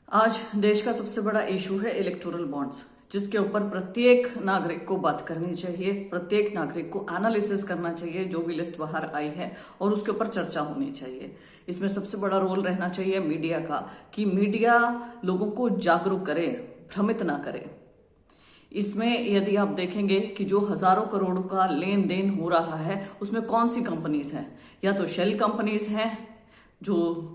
आज देश का सबसे बड़ा इशू है इलेक्टोरल बॉन्ड्स, जिसके ऊपर प्रत्येक नागरिक को बात करनी चाहिए, प्रत्येक नागरिक को एनालिसिस करना चाहिए जो भी लिस्ट बाहर आई है, और उसके ऊपर चर्चा होनी चाहिए। इसमें सबसे बड़ा रोल रहना चाहिए मीडिया का, कि मीडिया लोगों को जागरूक करे, भ्रमित ना करे। इसमें यदि आप देखेंगे कि जो हजारों करोड़ों का लेन देन हो रहा है, उसमें कौन सी कंपनीज हैं? या तो शेल कंपनीज हैं, जो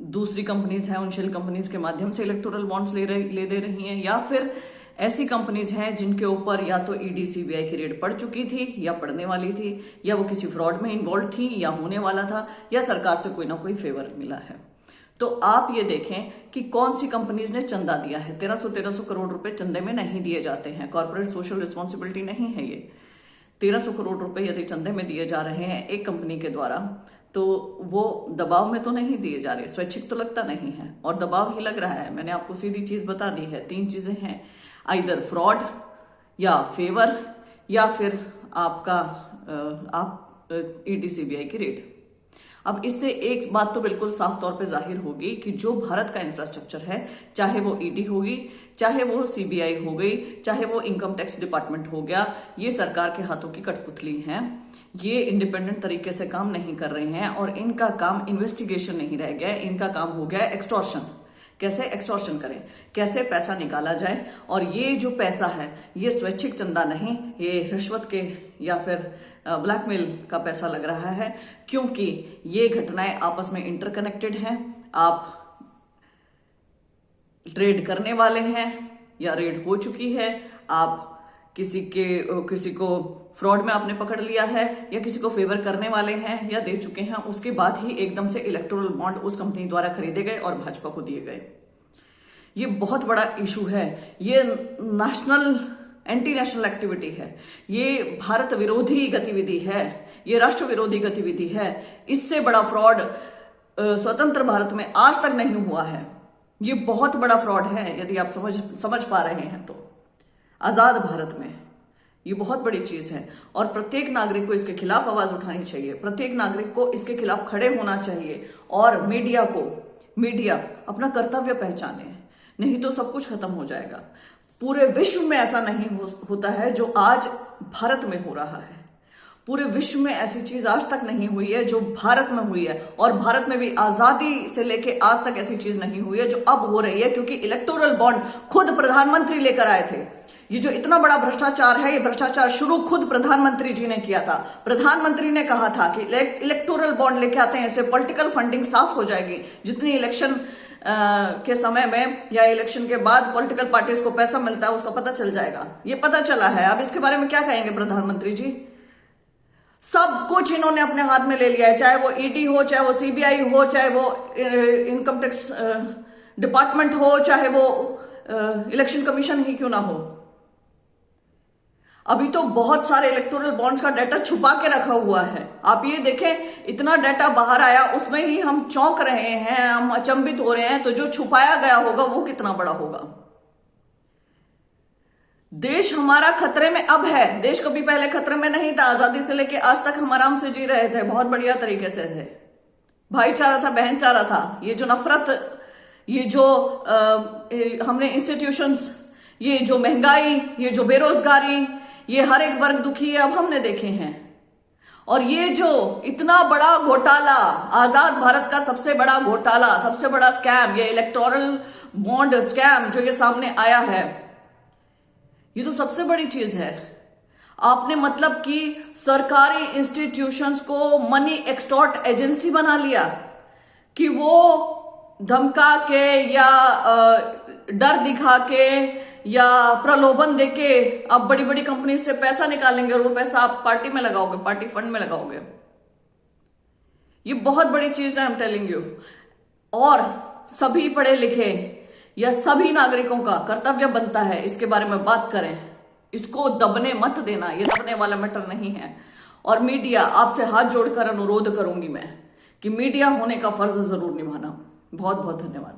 दूसरी कंपनीज हैं, उन शेल कंपनीज के माध्यम से इलेक्टोरल बॉन्ड्स ले दे रही हैं, या फिर ऐसी कंपनीज हैं जिनके ऊपर या तो ईडी सीबीआई की रेड पड़ चुकी थी या पड़ने वाली थी, या वो किसी फ्रॉड में इन्वॉल्व थी या होने वाला था, या सरकार से कोई ना कोई फेवर मिला है। तो आप ये देखें कि कौन सी कंपनीज ने चंदा दिया है। 1300 करोड़ रुपए चंदे में नहीं दिए जाते हैं, कॉर्पोरेट सोशल रिस्पॉन्सिबिलिटी नहीं है ये। 1300 करोड़ रुपए यदि चंदे में दिए जा रहे हैं एक कंपनी के द्वारा, तो वो दबाव में तो नहीं दिए जा रहे, स्वैच्छिक तो लगता नहीं है, और दबाव ही लग रहा है। मैंने आपको सीधी चीज बता दी है, 3 चीजें हैं, आइदर फ्रॉड या फेवर या फिर आप ईडी सीबीआई की रेड। अब इससे एक बात तो बिल्कुल साफ तौर पे जाहिर होगी कि जो भारत का इंफ्रास्ट्रक्चर है, चाहे वो ईडी होगी, चाहे वो सीबीआई हो गई, चाहे वो इनकम टैक्स डिपार्टमेंट हो गया, ये सरकार के हाथों की कठपुतली हैं। ये इंडिपेंडेंट तरीके से काम नहीं कर रहे हैं, और इनका काम इन्वेस्टिगेशन नहीं रह गया, इनका काम हो गया एक्सटॉर्शन। कैसे एक्सटॉर्शन करें, कैसे पैसा निकाला जाए, और ये जो पैसा है ये स्वैच्छिक चंदा नहीं, ये रिश्वत के या फिर ब्लैकमेल का पैसा लग रहा है, क्योंकि ये घटनाएं आपस में इंटरकनेक्टेड हैं। आप ट्रेड करने वाले हैं या रेड हो चुकी है, आप किसी को फ्रॉड में आपने पकड़ लिया है, या किसी को फेवर करने वाले हैं या दे चुके हैं, उसके बाद ही एकदम से इलेक्टोरल बॉन्ड उस कंपनी द्वारा खरीदे गए और भाजपा को दिए गए। ये बहुत बड़ा इशू है, ये नेशनल एंटी नेशनल एक्टिविटी है, ये भारत विरोधी गतिविधि है, ये राष्ट्र विरोधी गतिविधि है। इससे बड़ा फ्रॉड स्वतंत्र भारत में आज तक नहीं हुआ है। ये बहुत बड़ा फ्रॉड है, यदि आप समझ पा रहे हैं तो। आजाद भारत में ये बहुत बड़ी चीज है, और प्रत्येक नागरिक को इसके खिलाफ आवाज उठानी चाहिए, प्रत्येक नागरिक को इसके खिलाफ खड़े होना चाहिए, और मीडिया अपना कर्तव्य पहचाने, नहीं तो सब कुछ खत्म हो जाएगा। पूरे विश्व में ऐसा नहीं होता है जो आज भारत में हो रहा है। पूरे विश्व में ऐसी चीज आज तक नहीं हुई है जो भारत में हुई है, और भारत में भी आजादी से लेके आज तक ऐसी चीज नहीं हुई है जो अब हो रही है, क्योंकि इलेक्टोरल बॉन्ड खुद प्रधानमंत्री लेकर आए थे। ये जो इतना बड़ा भ्रष्टाचार है, ये भ्रष्टाचार शुरू खुद प्रधानमंत्री जी ने किया था। प्रधानमंत्री ने कहा था कि इलेक्टोरल बॉन्ड लेके आते हैं, इससे पॉलिटिकल फंडिंग साफ हो जाएगी। जितनी इलेक्शन के समय में या इलेक्शन के बाद पॉलिटिकल पार्टीज को पैसा मिलता है, उसका पता चल जाएगा। ये पता चला है। अब इसके बारे में क्या कहेंगे प्रधानमंत्री जी? सब कुछ इन्होंने अपने हाथ में ले लिया है, चाहे वो ईडी हो, चाहे वो सीबीआई हो, चाहे वो इनकम टैक्स डिपार्टमेंट हो, चाहे वो इलेक्शन कमीशन ही क्यों ना हो। अभी तो बहुत सारे इलेक्टोरल बॉन्ड्स का डाटा छुपा के रखा हुआ है। आप ये देखें, इतना डाटा बाहर आया, उसमें ही हम चौंक रहे हैं, हम अचंभित हो रहे हैं। तो जो छुपाया गया होगा वो कितना बड़ा होगा। देश हमारा खतरे में अब है। देश कभी पहले खतरे में नहीं था। आजादी से लेके आज तक हम आराम से जी रहे थे, बहुत बढ़िया तरीके से थे। भाईचारा था, बहनचारा था। ये जो नफरत, ये जो हमने इंस्टीट्यूशंस, ये जो महंगाई, ये जो बेरोजगारी, ये हर एक वर्ग दुखी है, अब हमने देखे हैं। और ये जो इतना बड़ा घोटाला, आजाद भारत का सबसे बड़ा घोटाला, सबसे बड़ा स्कैम, ये इलेक्टोरल बॉन्ड स्कैम जो ये सामने आया है, ये तो सबसे बड़ी चीज है। आपने मतलब कि सरकारी इंस्टीट्यूशंस को मनी एक्सटॉर्ट एजेंसी बना लिया, कि वो धमका के या डर दिखा के या प्रलोभन देके आप बड़ी बड़ी कंपनी से पैसा निकालेंगे, और वो पैसा आप पार्टी में लगाओगे, पार्टी फंड में लगाओगे। ये बहुत बड़ी चीज है, आई एम टेलिंग यू। और सभी पढ़े लिखे या सभी नागरिकों का कर्तव्य बनता है इसके बारे में बात करें। इसको दबने मत देना, ये दबने वाला मैटर नहीं है। और मीडिया, आपसे हाथ जोड़कर अनुरोध करूंगी मैं कि मीडिया होने का फर्ज जरूर निभाना। बहुत बहुत धन्यवाद।